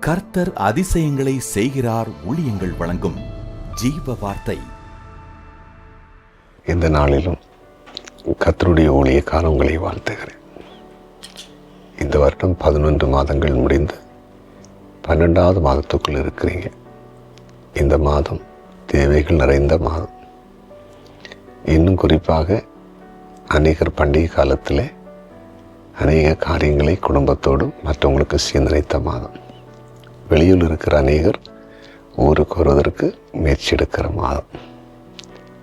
கர்த்தர் அதிசயங்களை செய்கிறார் ஊழியங்கள் வழங்கும் ஜீவ வார்த்தை. இந்த நாளிலும் கர்த்தருடைய ஊழியக்கான உங்களை வாழ்த்துகிறேன். இந்த வருடம் 11 மாதங்கள் முடிந்து 12வது மாதத்துக்குள் இருக்கிறீங்க. இந்த மாதம் தேவைகள் நிறைந்த மாதம். இன்னும் குறிப்பாக அநேகர் பண்டிகை காலத்தில் அநேக காரியங்களை குடும்பத்தோடும் மற்றவங்களுக்கு சிந்தனைத்த மாதம். வெளியில் இருக்கிற அநேகர் ஊருக்கு வருவதற்கு முயற்சி எடுக்கிற மாதம்.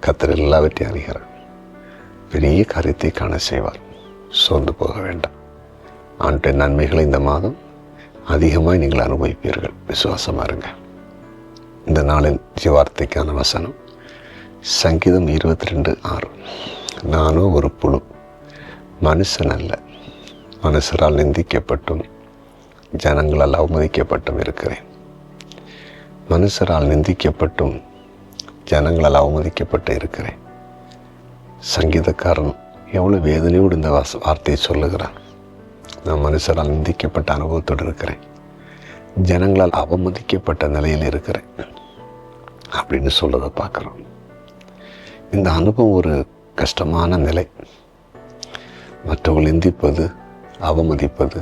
கர்த்தர் எல்லாவற்றையும் அறிகிறார். பெரிய காரியத்தை காண செய்வார். சோர்ந்து போக வேண்டாம். ஆண்டுடைய நன்மைகளை இந்த மாதம் அதிகமாக நீங்கள் அனுபவிப்பீர்கள். விசுவாசமாக இருங்க. இந்த நாளின் ஜீவார்த்தைக்கான வசனம் சங்கீதம் 22:6. நானோ ஒரு புழு, மனுஷன் அல்ல, மனுஷரால் நிந்திக்கப்பட்டும் ஜனங்களால் அவமதிக்கப்பட்டும் இருக்கிறேன். மனுஷரால் நிந்திக்கப்பட்டும் ஜனங்களால் அவமதிக்கப்பட்டு இருக்கிறேன். சங்கீதக்காரன் எவ்வளோ வேதனையோடு இந்த வார்த்தையை சொல்லுகிறான். நான் மனுஷரால் நிந்திக்கப்பட்ட அனுபவத்தோடு இருக்கிறேன், ஜனங்களால் அவமதிக்கப்பட்ட நிலையில் இருக்கிறேன் அப்படின்னு சொல்றதை பார்க்குறோம். இந்த அனுபவம் ஒரு கஷ்டமான நிலை. மற்றவர்கள் நிந்திப்பது, அவமதிப்பது,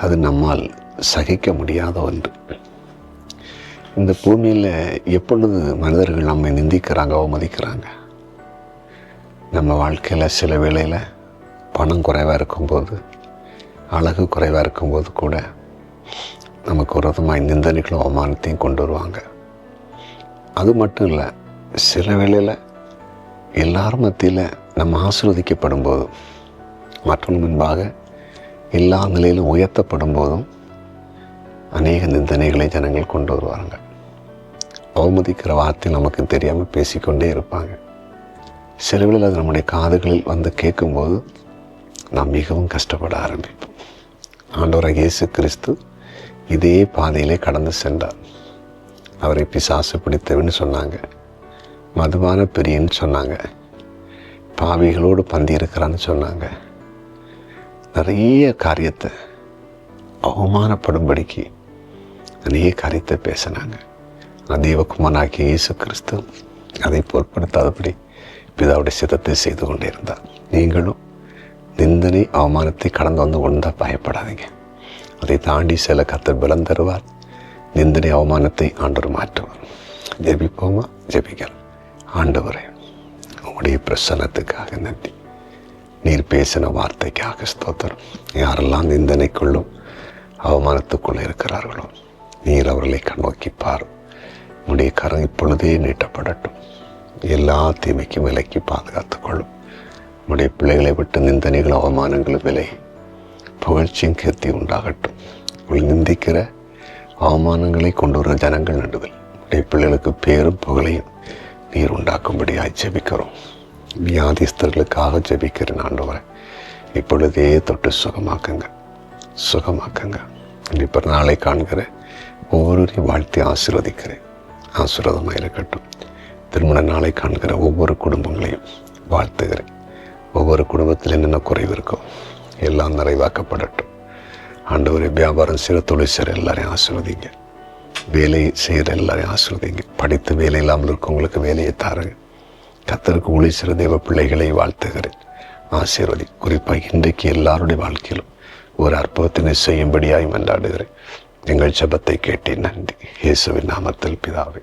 அது நம்மால் சகிக்க முடியாத ஒன்று. இந்த பூமியில் எப்பொழுது மனிதர்கள் நம்மை நிந்திக்கிறாங்க, அவமதிக்கிறாங்க? நம்ம வாழ்க்கையில் சில வேளையில் பணம் குறைவாக இருக்கும்போது, அழகு குறைவாக இருக்கும்போது கூட நமக்கு ஒரு விதமாக நிந்தனைகளும் அவமானத்தையும் கொண்டு வருவாங்க. அது மட்டும் இல்லை, சில வேளையில் எல்லாரும் மத்தியில் நம்ம ஆசீர்வதிக்கப்படும் போதும், மற்றவர்கள் முன்பாக எல்லா நிலையிலும் உயர்த்தப்படும் போதும் அநேக நிந்தனைகளை ஜனங்கள் கொண்டு வருவாங்க. அவமதிக்கிற வார்த்தை நமக்கு தெரியாமல் பேசிக்கொண்டே இருப்பாங்க. சில வேளையில் அது நம்முடைய காதுகளில் வந்து கேட்கும்போது நாம் மிகவும் கஷ்டப்பட ஆரம்பிப்போம். ஆண்டவராகிய இயேசு கிறிஸ்து இதே பாதையிலே கடந்து சென்றார். அவரை பிசாசு பிடித்தவன்னு சொன்னாங்க, மதுபான பிரியன்னு சொன்னாங்க, பாவிகளோடு பந்தி இருக்கிறான்னு சொன்னாங்க. நிறைய காரியத்தை அவமானப்படும்படிக்கு அநேக காரியத்தை பேசினாங்க. தேவகுமாரனாகிய இயேசு கிறிஸ்து அதை பொருட்படுத்தாதபடி பிதாவுடைய சித்தத்தை செய்து கொண்டே இருந்தார். நீங்களும் நிந்தனை அவமானத்தை கடந்து வந்து கொண்டா பயப்படாதீங்க. அதை தாண்டி சில கர்த்தர் பலம் தருவார். நிந்தனை அவமானத்தை ஆண்டவர் மாற்றுவார். ஜெபிப்போமா? ஜெபிக்கலாம். ஆண்டவரே, உங்களுடைய பிரசன்னத்துக்காக நன்றி. நீர் பேசின வார்த்தைக்காக ஸ்தோத்திரம். யாரெல்லாம் நிந்தனைக்குள்ளும் அவமானத்துக்குள்ளே இருக்கிறார்களோ நீர் அவர்களை கண்ணோக்கி பாரும். உடைய கரம் இப்பொழுதே நீட்டப்படட்டும். எல்லா தீமைக்கும் விலைக்கு பாதுகாத்துக்கொள்ளும். உடைய பிள்ளைகளை விட்டு நிந்தனைகளும் அவமானங்களும் விலை புகழ்ச்சியும் கீர்த்தி உண்டாகட்டும். உங்கள் நிந்திக்கிற அவமானங்களை கொண்டு வர ஜனங்கள் நடுவில் உடைய பிள்ளைகளுக்கு பேரும் புகழையும் நீர் உண்டாக்கும்படியாய் ஜெபிக்கிறோம். வியாதிஸ்தர்களுக்காக ஜெபிக்கிறேன். ஆண்டவரை இப்பொழுதே தொட்டு சுகமாக்குங்க, சுகமாக்குங்க. இப்போ நாளை காண்கிற ஒவ்வொருவரையும் வாழ்த்தி ஆசீர்வதிக்கிறேன். ஆசீர்வாதமாக இருக்கட்டும். திருமண நாளை காண்கிற ஒவ்வொரு குடும்பங்களையும் வாழ்த்துகிறேன். ஒவ்வொரு குடும்பத்தில் என்னென்ன குறைவு இருக்கோ எல்லாம் நிறைவாக்கப்படட்டும். ஆண்டவரை வியாபாரம் செய்கிற, தொழில் செய்கிற எல்லாரையும் ஆசீர்வதிங்க. வேலை செய்கிற எல்லாரையும் ஆசீர்வதிங்க. படித்து வேலை இல்லாமல் இருக்கவங்களுக்கு வேலையை தாருங்க. கர்த்தருக்கு ஊழியம் செய்கிற தேவ பிள்ளைகளை வாழ்த்துகிறேன். ஆசீர்வதி. குறிப்பாக இன்றைக்கு எல்லாருடைய வாழ்க்கையிலும் ஒரு அற்புதத்தினை செய்யும்படியாய் மன்றாடுகிறேன். எங்கள் ஜெபத்தை கேட்டேன். நன்றி. இயேசுவின் நாமத்தில் பிதாவே.